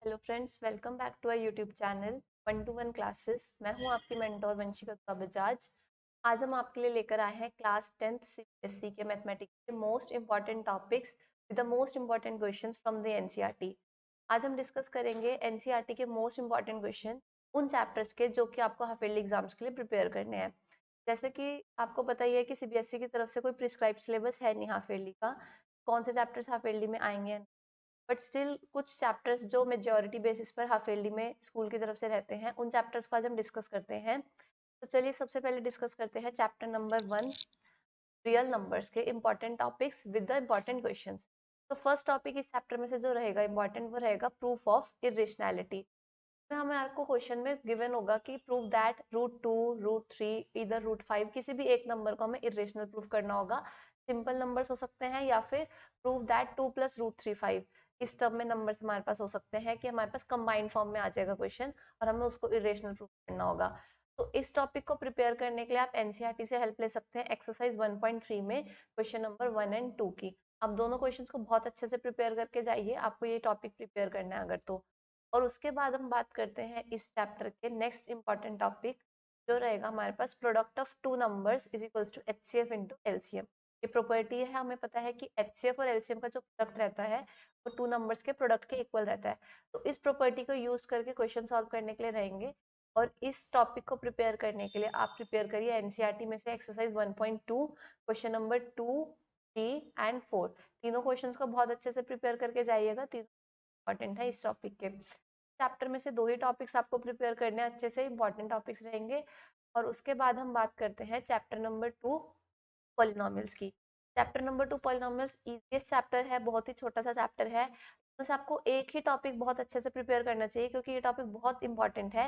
Hello friends, welcome back to our YouTube channel 1 to 1 classes. मैं हूं आपकी mentor Vanshika Bajaj. आज हम आपके लिए लेकर आए हैं क्लास 10th सीबीएसई के मैथमेटिक्स के most important topics with the most important questions from the NCERT. आज हम डिस्कस करेंगे एनसीईआरटी के मोस्ट इंपॉर्टेंट क्वेश्चन उन चैप्टर्स के जो कि आपको हाफ ईयरली एग्जाम्स के लिए प्रिपेयर करने हैं। जैसे कि आपको पता ही है कि सीबीएसई की तरफ से कोई प्रिस्क्राइब सिलेबस है नहीं हाफ ईयरली का, कौन से चैप्टर्स हाफ ईयरली में आएंगे, बट स्टिल कुछ चैप्टर्स जो मेजॉरिटी बेसिस पर हाफ ईयरली में स्कूल की तरफ से रहते हैं, उन चैप्टर्स को आज हम डिस्कस करते हैं। तो चलिए सबसे पहले डिस्कस करते हैं चैप्टर नंबर 1, रियल नंबर्स के important topics with the important questions. तो फर्स्ट टॉपिक इस चैप्टर में से जो रहेगा इंपॉर्टेंट वो रहेगा प्रूफ ऑफ इरेशनैलिटी। में हमें आपको क्वेश्चन में गिवन होगा कि प्रूव दैट रूट 2, रूट 3, इधर रूट 5 किसी भी एक नंबर को हमें इरेशनल प्रूफ करना होगा। सिंपल नंबर्स हो सकते हैं या फिर प्रूव दैट 2 + रूट 3 5 इस टर्म में नंबर्स हमारे पास हो सकते हैं कि हमारे पास कंबाइंड फॉर्म में आ जाएगा क्वेश्चन और हमें उसको इरेशनल प्रूफ करना होगा। तो इस टॉपिक को प्रिपेयर करने के लिए आप एनसीईआरटी से हेल्प ले सकते हैं एक्सरसाइज 1.3 में क्वेश्चन नंबर 1 एंड 2 की। आप दोनों क्वेश्चंस को बहुत अच्छे से प्रिपेयर करके जाइए, आपको ये टॉपिक प्रिपेयर करना है अगर तो। और उसके बाद हम बात करते हैं इस चैप्टर के नेक्स्ट इंपॉर्टेंट टॉपिक जो रहेगा हमारे पास product of two numbers is equals to HCF into LCM. ये प्रॉपर्टी है, हमें पता है कि एचसीएफ और एलसीएम का जो प्रोडक्ट रहता है वो टू नंबर्स के प्रोडक्ट के इक्वल रहता है। तो इस प्रॉपर्टी को यूज करके क्वेश्चन सॉल्व करने के लिए रहेंगे। और इस टॉपिक को प्रिपेयर करने के लिए आप प्रिपेयर करिए एनसीईआरटी में से एक्सरसाइज 1.2 क्वेश्चन नंबर 2, 3 एंड 4। तीनों क्वेश्चंस को बहुत अच्छे से प्रिपेयर करके जाइएगा, तीनों इंपॉर्टेंट है इस टॉपिक के। चैप्टर में से दो ही टॉपिक्स आपको प्रिपेयर करने हैं, अच्छे से इंपॉर्टेंट टॉपिक्स रहेंगे। और उसके बाद हम बात करते हैं चैप्टर नंबर 2 पॉलिनोमियल्स की। Chapter number 2 polynomials easiest chapter है, बहुत ही छोटा सा चैप्टर है। बस आपको एक ही टॉपिक बहुत अच्छे से प्रिपेयर करना चाहिए क्योंकि ये टॉपिक बहुत इंपॉर्टेंट है।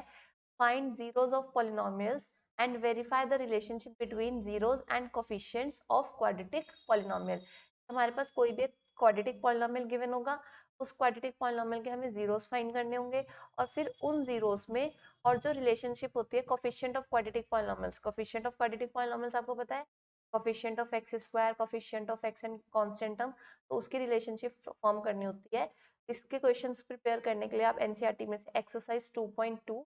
Find zeros of polynomials and verify the relationship between zeros and coefficients of quadratic polynomial. हमारे पास कोई भी क्वाड्रेटिक पॉलिनोमियल गिवन होगा, उस क्वाड्रेटिक पॉलिनोमियल के हमें जीरोस फाइंड करने होंगे और फिर उन जीरोस में और जो रिलेशनशिप होती है coefficient of quadratic polynomials. Coefficient of quadratic polynomials आपको पता है, coefficient of x square, coefficient of x and constant term, तो उसकी रिलेशनशिप फॉर्म करनी होती है। इसके क्वेश्चंस प्रिपेयर करने के लिए आप एनसीईआरटी में से एक्सरसाइज 2.2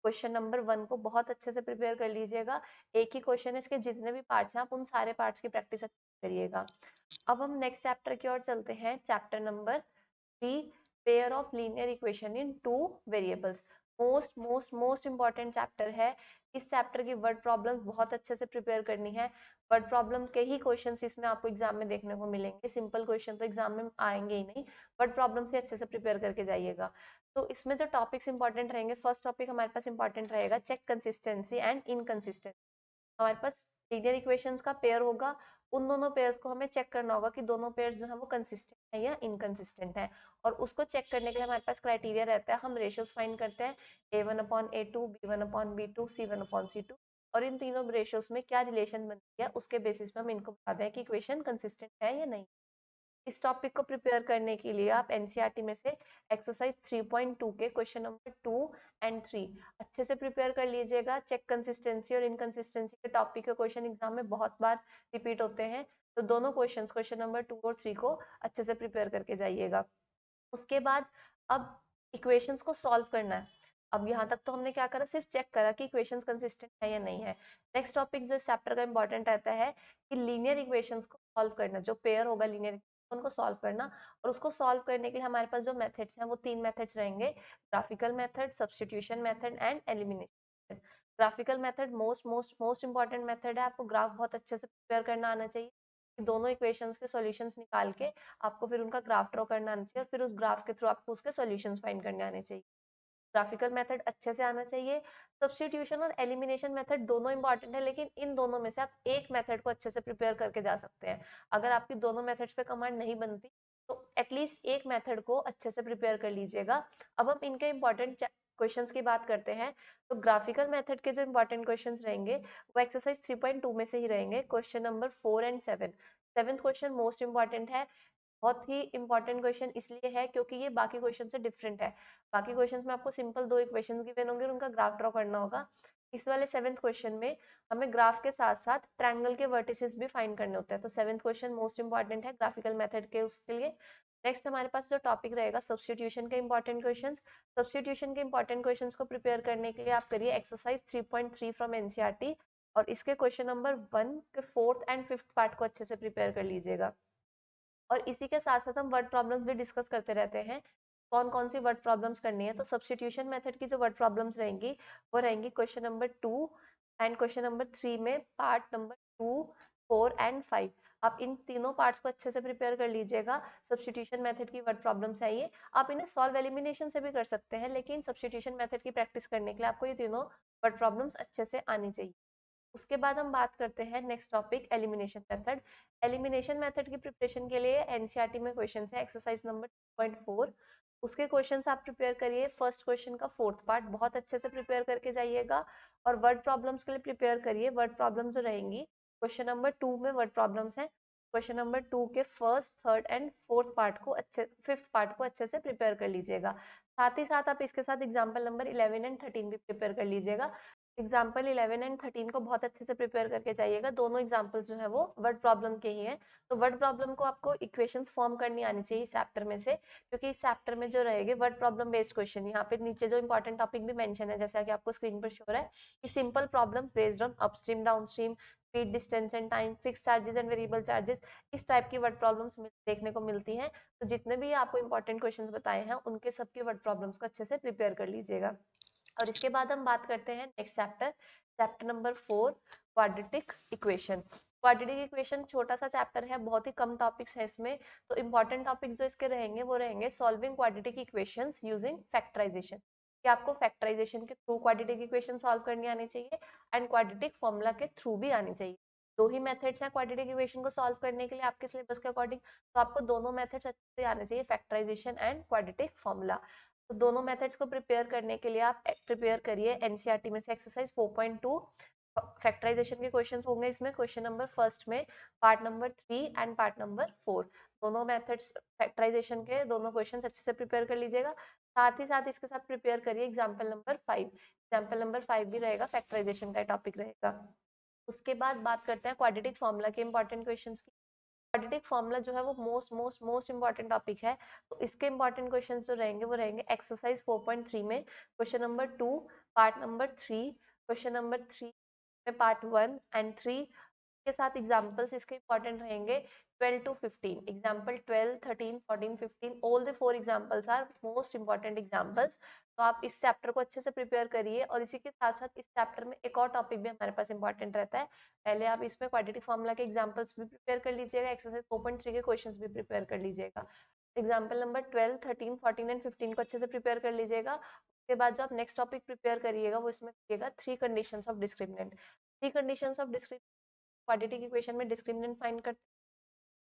क्वेश्चन नंबर 1 को बहुत अच्छे से प्रिपेयर कर लीजिएगा। एक ही क्वेश्चन है, इसके जितने भी पार्ट्स हैं आप उन सारे पार्ट्स की प्रैक्टिस करिएगा। अब हम नेक्स्ट चैप्टर की ओर चलते हैं, chapter number 3, pair of linear equation in two variables. Most most most important chapter है। इस चैप्टर की वर्ड प्रॉब्लम बहुत अच्छे से प्रिपेयर करनी है। वर्ड प्रॉब्लम के ही क्वेश्चंस इसमें आपको एग्जाम में देखने को मिलेंगे, सिंपल क्वेश्चन तो एग्जाम में आएंगे ही नहीं। वर्ड प्रॉब्लम से अच्छे से प्रिपेयर करके जाइएगा। तो इसमें जो टॉपिक्स इंपॉर्टेंट रहेंगे, फर्स्ट टॉपिक हमारे पास इंपॉर्टेंट रहेगा चेक कंसिस्टेंसी एंड इनकंसिस्टेंसी। हमारे पास लीनियर इक्वेशंस का पेयर होगा, उन दोनों पेयर्स को हमें चेक करना होगा कि दोनों पेयर्स जो है वो कंसिस्टेंट है या इनकंसिस्टेंट है। और उसको चेक करने के लिए हमारे पास क्राइटेरिया रहता है, हम रेशियोज फाइंड करते हैं a1/a2, b1/b2, c1/c2। और इन तीनों रेशियोज में क्या रिलेशन बनती है उसके बेसिस पे हम इनको बताते हैं कि इक्वेशन कंसिस्टेंट है या नहीं। इस टॉपिक को प्रिपेयर करने के लिए आप एनसीईआरटी में से एक्सरसाइज 3.2 के क्वेश्चन नंबर 2 एंड 3 अच्छे से प्रिपेयर कर लीजिएगा। चेक कंसिस्टेंसी और इनकंसिस्टेंसी के टॉपिक के क्वेश्चन एग्जाम में बहुत बार रिपीट होते हैं, तो दोनों क्वेश्चंस क्वेश्चन नंबर 2 और 3 को अच्छे से प्रिपेयर करके जाइएगा। उसके बाद अब इक्वेशंस को सॉल्व करना है। अब यहाँ तक तो हमने क्या करा, सिर्फ चेक करा कि इक्वेशंस कंसिस्टेंट है या नहीं है। नेक्स्ट टॉपिक जो इस चैप्टर का इंपॉर्टेंट रहता है कि लीनियर इक्वेशंस को सॉल्व करना, जो पेयर होगा लीनियर उनको सॉल्व करना। और उसको सॉल्व करने के लिए हमारे पास जो मेथड्स हैं वो 3 मेथड्स रहेंगे, graphical method, substitution method and elimination method. Graphical method most most most important method है, आपको ग्राफ बहुत अच्छे से प्रिपेयर करना आना चाहिए। दोनों इक्वेशंस के सॉल्यूशंस निकाल के आपको फिर उनका ग्राफ ड्रॉ करना आना चाहिए और फिर उस ग्राफ के थ्रू आपको उसके सॉल्यूशंस फाइंड करने आने चाहिए। ग्राफिकल मेथड अच्छे से आना चाहिए। सब्स्टिट्यूशन और एलिमिनेशन मेथड दोनों इंपॉर्टेंट है, लेकिन इन दोनों में से आप एक मेथड को अच्छे से प्रिपेयर करके जा सकते हैं। अगर आपकी दोनों मेथड्स पे कमांड नहीं बनती तो एटलीस्ट एक मेथड को अच्छे से प्रिपेयर कर लीजिएगा। अब हम इनके इंपॉर्टेंट क्वेश्चंस की बात करते हैं। तो ग्राफिकल मेथड के जो इंपॉर्टेंट क्वेश्चंस रहेंगे वो एक्सरसाइज 3.2 में से ही रहेंगे, question number 4 and 7। Seventh question most important है, बहुत ही इंपॉर्टेंट क्वेश्चन इसलिए है क्योंकि ये बाकी क्वेश्चन से डिफरेंट है। बाकी क्वेश्चंस में आपको सिंपल दो इक्वेशंस गिवन होंगे और उनका ग्राफ ड्रॉ करना होगा। इस वाले सेवेंथ क्वेश्चन में हमें ग्राफ के साथ साथ ट्रायंगल के वर्टिसेस भी फाइंड करने होते हैं। तो सेवेंथ क्वेश्चन मोस्ट इंपॉर्टेंट है ग्राफिकल मेथड के उसके लिए। नेक्स्ट हमारे पास जो टॉपिक रहेगा सब्स्टिट्यूशन के इंपॉर्टेंट क्वेश्चंस। सब्स्टिट्यूशन के इंपॉर्टेंट क्वेश्चंस को प्रिपेयर करने के लिए आप करिए एक्सरसाइज 3.3 फ्रॉम एनसीईआरटी और इसके क्वेश्चन नंबर 1 के 4th एंड 5th पार्ट को अच्छे से प्रिपेयर कर लीजिएगा। और इसी के साथ साथ हम वर्ड प्रॉब्लम्स भी डिस्कस करते रहते हैं, कौन कौन सी वर्ड प्रॉब्लम्स करनी है। तो सब्स्टिट्यूशन मेथड की जो वर्ड प्रॉब्लम्स रहेंगी वो रहेंगी question number 2 and question number 3 में पार्ट नंबर 2, 4 एंड 5। आप इन तीनों पार्ट्स को अच्छे से प्रिपेयर कर लीजिएगा। सब्स्टिट्यूशन मेथड की वर्ड प्रॉब्लम्स है ये, आप इन्हें सॉल्व एलिमिनेशन से भी कर सकते हैं, लेकिन सब्स्टिट्यूशन मेथड की प्रैक्टिस करने के लिए आपको ये तीनों वर्ड प्रॉब्लम्स अच्छे से आनी चाहिए। उसके बाद हम बात करते हैं next topic elimination method. Elimination method की प्रिपरेशन के लिए एनसीईआरटी में क्वेश्चन है एक्सरसाइज नंबर 2.4। उसके क्वेश्चंस आप प्रिपेयर करिए। फर्स्ट क्वेश्चन का 4th पार्ट बहुत अच्छे से प्रिपेयर करके जाइएगा और वर्ड प्रॉब्लम्स के लिए प्रिपेयर करिए। वर्ड प्रॉब्लम्स जो रहेंगी क्वेश्चन नंबर 2 में वर्ड प्रॉब्लम्स हैं, क्वेश्चन नंबर 2 के 1st, 3rd and 4th part को अच्छे 5th पार्ट को अच्छे से प्रिपेयर कर लीजिएगा। साथ ही साथ आप इसके साथ एग्जाम्पल नंबर 11 एंड 13 भी प्रिपेयर कर लीजिएगा। एग्जाम्पल 11 एंड 13 को बहुत अच्छे से प्रिपेयर करके जाइएगा। दोनों एग्जाम्पल जो है वो वर्ड प्रॉब्लम के ही हैं। तो वर्ड प्रॉब्लम को आपको इक्वेशंस फॉर्म करनी आनी चाहिए इस चैप्टर में से, क्योंकि इस चैप्टर में जो रहेंगे वर्ड प्रॉब्लम बेस्ड क्वेश्चन। यहाँ पे नीचे जो इंपॉर्टेंट टॉपिक भी मेंशन है, जैसा कि आपको स्क्रीन पर शो हो रहा है कि simple problem based on upstream, downstream, speed, distance and time, fix charges and variable charges, इस टाइप की वर्ड प्रॉब्लम्स देखने को मिलती हैं। तो जितने भी आपको इंपॉर्टेंट क्वेश्चन बताए हैं उनके सबके वर्ड प्रॉब्लम्स को अच्छे से प्रिपेयर कर लीजिएगा। और इसके बाद हम बात करते हैं next chapter, chapter number 4, quadratic equation. Quadratic equation छोटा सा चैप्टर है, बहुत ही कम टॉपिक्स हैं इसमें। तो इंपॉर्टेंट टॉपिक्स जो इसके रहेंगे वो रहेंगे solving quadratic equations using factorisation, कि आपको फैक्टराइजेशन के थ्रू क्वाड्रेटिक इक्वेशन सॉल्व करनी आनी चाहिए एंड क्वाड्रेटिक फॉर्मूला के थ्रू भी आनी चाहिए। दो ही मेथड्स हैं क्वाड्रेटिक इक्वेशन को सॉल्व करने के लिए आपके सिलेबस के अकॉर्डिंग, तो आपको दोनों मेथड्स अच्छे से आने चाहिए, फैक्टराइजेशन एंड क्वाड्रेटिक फॉर्मूला। तो दोनों मेथड्स को प्रिपेयर करने के लिए आप प्रिपेयर करिए एनसीईआरटी में से एक्सरसाइज 4.2। फैक्टराइजेशन के क्वेश्चंस होंगे इसमें, क्वेश्चन नंबर फर्स्ट में part number 3 and part number 4। दोनों मेथड्स फैक्टराइजेशन के दोनों क्वेश्चंस अच्छे से प्रिपेयर कर लीजिएगा। साथ ही साथ इसके साथ प्रिपेयर करिए एग्जाम्पल नंबर 5। एग्जाम्पल नंबर 5 भी रहेगा, फैक्टराइजेशन का टॉपिक रहेगा। उसके बाद बात करते हैं क्वाड्रेटिक फॉर्मूला के इंपॉर्टेंट क्वेश्चंस की। क्वाड्रेटिक फॉर्मूला जो है वो मोस्ट इंपॉर्टेंट टॉपिक है। तो इसके इंपॉर्टेंट क्वेश्चंस जो रहेंगे वो रहेंगे एक्सरसाइज 4.3 में question number 2 part number 3, question number 3 में पार्ट 1 एंड 3 के साथ एग्जांपल्स इसके इंपॉर्टेंट रहेंगे 12 to 15। Example 12, 13, 14, 15 all the 4 examples are most important examples. तो आप इस चैप्टर को अच्छे से प्रिपेयर करिए और इसी के साथ साथ इस चैप्टर में एक और टॉपिक भी हमारे पास इंपॉर्टेंट रहता है। पहले आप इसमें क्वाड्रेटिक फॉर्मूला के एग्जांपल्स भी प्रिपेयर कर लीजिएगा, एक्सरसाइज 4.3 के क्वेश्चंस भी प्रिपेयर कर लीजिएगा। एग्जांपल नंबर 12, 13, 14 एंड 15 को अच्छे से प्रिपेयर कर लीजिएगा। उसके बाद जो आप नेक्स्ट टॉपिक प्रिपेयर करिएगा वो इसमें करिएगा 3 conditions of discriminant. 3 conditions of discriminant quadratic equation में डिस्क्रिमिनेंट फाइंड करते हैं,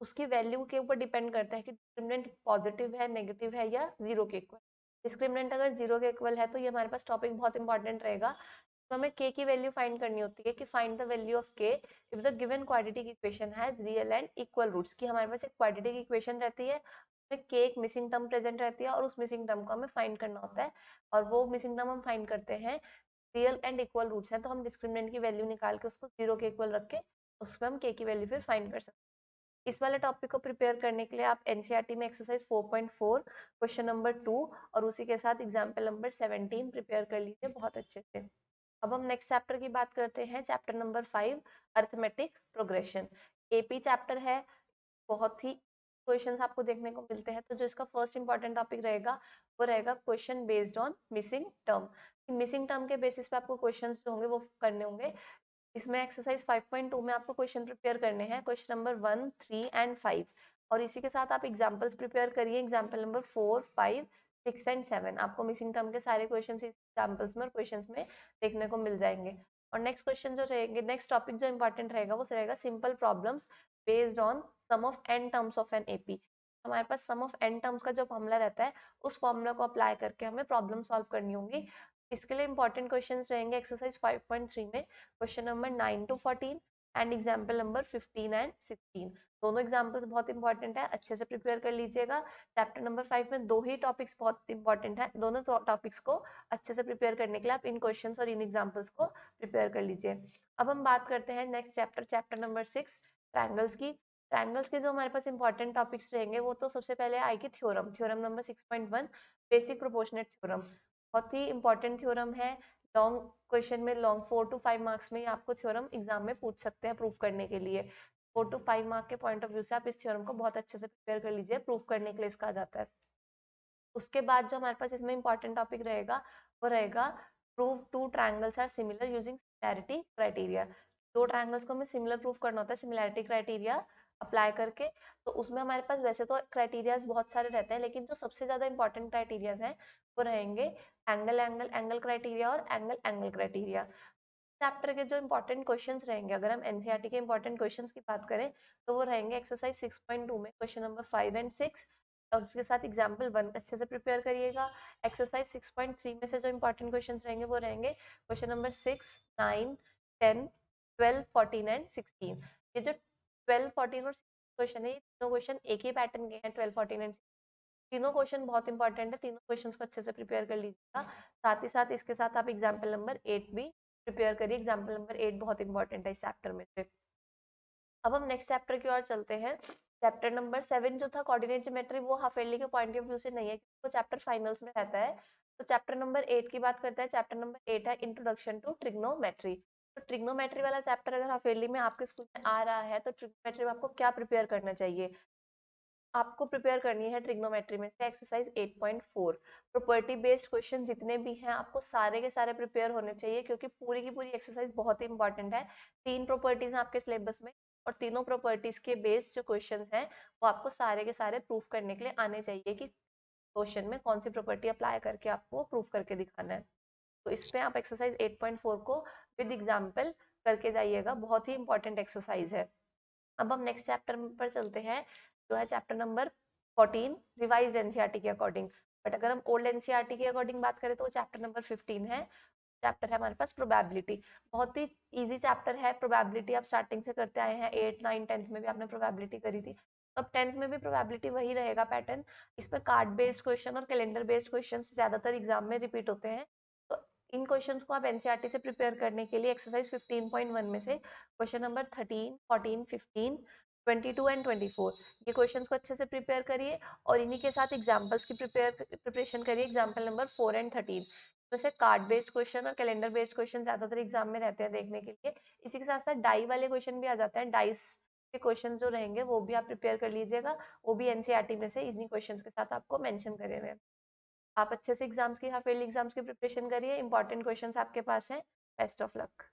उसकी वैल्यू के ऊपर डिपेंड करता है कि डिस्क्रिमिनेंट पॉजिटिव है, नेगेटिव है या जीरो के इक्वल। डिस्क्रिमिनेंट अगर जीरो के इक्वल है तो ये हमारे पास टॉपिक बहुत इंपॉर्टेंट रहेगा। तो हमें k की वैल्यू फाइंड करनी होती है कि find the value of k if the given quadratic equation has real and equal roots. कि हमारे पास एक क्वाड्रेटिक इक्वेशन रहती है, उसमें k एक मिसिंग टर्म प्रेजेंट रहती है और उस मिसिंग टर्म को हमें फाइंड करना होता है, और वो मिसिंग टर्म हम फाइंड करते हैं रियल एंड इक्वल रूट्स हैं। तो हम डिस्क्रिमिनेंट की वैल्यू निकाल के उसको जीरो के इक्वल रख के उसमें हम k की वैल्यू फिर फाइंड कर सकते हैं। इस वाले टॉपिक को प्रिपेयर करने के लिए आप एनसीईआरटी में एक्सरसाइज 4.4 क्वेश्चन नंबर 2 और उसी के साथ एग्जाम्पल नंबर 17 प्रिपेयर कर लीजिए बहुत अच्छे से। अब हम नेक्स्ट चैप्टर की बात करते हैं, chapter number 5, arithmetic progression. AP chapter है, बहुत ही क्वेश्चंस आपको देखने को मिलते हैं। तो जो इसका फर्स्ट इंपॉर्टेंट टॉपिक रहेगा वो रहेगा question based on missing term. Missing term के बेसिस पे आपको क्वेश्चंस जो होंगे वो करने होंगे। इसमें एक्सरसाइज 5.2 में आपको क्वेश्चन प्रिपेयर करने हैं, क्वेश्चन नंबर 1, 3 एंड 5। और इसी के साथ आप एग्जांपल्स प्रिपेयर करिए, एग्जांपल नंबर 4, 5, 6 एंड 7। आपको मिसिंग टर्म के सारे क्वेश्चन इस एग्जांपल्स में और क्वेश्चंस में देखने को मिल जाएंगे। और नेक्स्ट क्वेश्चन जो रहेंगे, नेक्स्ट टॉपिक जो इंपॉर्टेंट रहेगा वो रहेगा simple problems based on some of n terms of an AP. हमारे पास सम ऑफ n टर्म्स का जो फॉर्मूला रहता है उस फॉर्मूला को अप्लाई करके हमें प्रॉब्लम सॉल्व करनी होगी। इसके लिए इंपॉर्टेंट क्वेश्चंस रहेंगे एक्सरसाइज 5.3 में question number 9 to 14 and example number 15 and 16। दोनों एग्जाम्पल्स बहुत इंपॉर्टेंट है, अच्छे से प्रिपेयर कर लीजिएगा। चैप्टर नंबर 5 में दो ही टॉपिक्स बहुत इंपॉर्टेंट है, दोनों टॉपिक्स को अच्छे से प्रिपेयर करने के लिए आप इन क्वेश्चंस और इन एग्जाम्पल्स को प्रिपेयर कर लीजिए। अब हम बात करते हैं next chapter, chapter number 6, triangles की। ट्रायंगल्स के जो हमारे पास इंपॉर्टेंट टॉपिक्स रहेंगे वो तो सबसे पहले आएगी theorem, theorem number 6.1 basic proportionate theorem. बहुत ही इंपॉर्टेंट थ्योरम है। लॉन्ग क्वेश्चन में लॉन्ग 4 to 5 मार्क्स में ही आपको थ्योरम एग्जाम में पूछ सकते हैं प्रूफ करने के लिए। 4 to 5 मार्क के पॉइंट ऑफ व्यू से आप इस थ्योरम को बहुत अच्छे से प्रिपेयर कर लीजिए, प्रूफ करने के लिए इसका आ जाता है। उसके बाद जो हमारे पास इसमें इंपॉर्टेंट टॉपिक रहेगा वो रहेगा prove two triangles are similar using similarity criteria. दो ट्रायंगल्स को हमें सिमिलर प्रूफ करना होता है सिमिलैरिटी क्राइटेरिया अप्लाई करके। तो उसमें हमारे पास वैसे तो क्राइटेरियाज बहुत सारे रहते हैं, लेकिन जो सबसे ज्यादा इंपॉर्टेंट क्राइटेरियाज हैं वो रहेंगे एंगल एंगल एंगल क्राइटेरिया और एंगल एंगल क्राइटेरिया। चैप्टर के जो इंपॉर्टेंट क्वेश्चंस रहेंगे, अगर हम एनसीईआरटी के इंपॉर्टेंट क्वेश्चंस की बात करें तो वो रहेंगे एक्सरसाइज 6.2 में क्वेश्चन नंबर 5 एंड 6, और उसके साथ एग्जाम्पल 1 अच्छे से प्रिपेयर करिएगा। एक्सरसाइज 6.3 में से जो इंपॉर्टेंट क्वेश्चंस रहेंगे वो रहेंगे क्वेश्चन नंबर 6, 9, 10, 12, 14 एंड 16। ये जो 12, 14 और 16 क्वेश्चन है, ये तीनों क्वेश्चन एक ही पैटर्न के हैं। 12, 14 एंड तीनों क्वेश्चन बहुत इंपॉर्टेंट है, तीनों क्वेश्चंस को अच्छे से प्रिपेयर कर लीजिएगा। साथ ही साथ इसके साथ आप एग्जाम्पल नंबर 8 भी प्रिपेयर करिए। एग्जाम्पल नंबर 8 बहुत इंपॉर्टेंट है इस चैप्टर में से। अब हम नेक्स्ट चैप्टर की ओर चलते हैं। चैप्टर नंबर 7 जो था कोऑर्डिनेट ज्योमेट्री, वो हाफ ईयरली के पॉइंट ऑफ व्यू से नहीं है क्योंकि वो चैप्टर फाइनल्स में रहता है। तो चैप्टर नंबर 8 की बात करते हैं। चैप्टर नंबर 8 है इंट्रोडक्शन टू ट्रिग्नोमेट्री। तो ट्रिग्नोमेट्री वाला चैप्टर अगर हाफ ईयरली में आपके स्कूल में आ रहा है तो ट्रिग्नोमेट्री में आपको क्या प्रिपेयर करना चाहिए? आपको प्रिपेयर करनी है ट्रिग्नोमेट्री में से एक्सरसाइज 8.4। प्रॉपर्टी बेस्ड क्वेश्चन जितने भी हैं आपको सारे के सारे प्रिपेयर होने चाहिए, क्योंकि पूरी की पूरी एक्सरसाइज बहुत ही इंपॉर्टेंट है। 3 प्रॉपर्टीज हैं आपके सिलेबस में, और तीनों प्रॉपर्टीज के बेस्ड जो क्वेश्चंस हैं वो आपको सारे के सारे प्रूफ करने के लिए आने चाहिए कि क्वेश्चन में कौन सी प्रॉपर्टी अप्लाई करके आपको प्रूफ करके दिखाना है। तो इस पे आप एक्सरसाइज 8.4 को विद एग्जाम्पल करके जाइएगा, बहुत ही इंपॉर्टेंट एक्सरसाइज है। अब हम नेक्स्ट चैप्टर पर चलते हैं जो है चैप्टर नंबर 14 रिवाइज एनसीईआरटी के अकॉर्डिंग। बट अगर हम ओल्ड एनसीईआरटी के अकॉर्डिंग बात करें तो चैप्टर नंबर 15 है। चैप्टर है हमारे पास प्रोबेबिलिटी। बहुत ही इजी चैप्टर है। प्रोबेबिलिटी आप स्टार्टिंग से करते आए हैं, 8, 9, 10th में भी आपने प्रोबेबिलिटी करी थी, अब 10th में भी प्रोबेबिलिटी वही रहेगा पैटर्न। इसमें कार्ड बेस्ड क्वेश्चन और कैलेंडर बेस्ड क्वेश्चन ज्यादातर एग्जाम में रिपीट होते हैं। तो इन क्वेश्चंस को आप एनसीईआरटी से प्रिपेयर करने के लिए एक्सरसाइज 15.1 में से क्वेश्चन नंबर 13, 14, 15, 22 एंड 24 ये क्वेश्चंस को अच्छे से प्रिपेयर करिए, और इन्हीं के साथ एग्जांपल्स की प्रिपरेशन करिए। एग्जांपल नंबर 4 एंड 13 वैसे कार्ड बेस्ड क्वेश्चन और कैलेंडर बेस्ड क्वेश्चन ज्यादातर एग्जाम में रहते हैं देखने के लिए। इसी के साथ साथ डाई वाले क्वेश्चन भी आ जाते हैं। डाइस के क्वेश्चन जो रहेंगे वो भी आप प्रिपेयर कर लीजिएगा, वो भी एनसीईआरटी में से इन्हीं क्वेश्चन के साथ आपको मेंशन करे हुए हैं। आप अच्छे से एग्जाम्स की हाफ ईयरली एग्जाम्स की प्रिपरेशन करिए। इंपॉर्टेंट क्वेश्चन आपके पास है। Best of luck.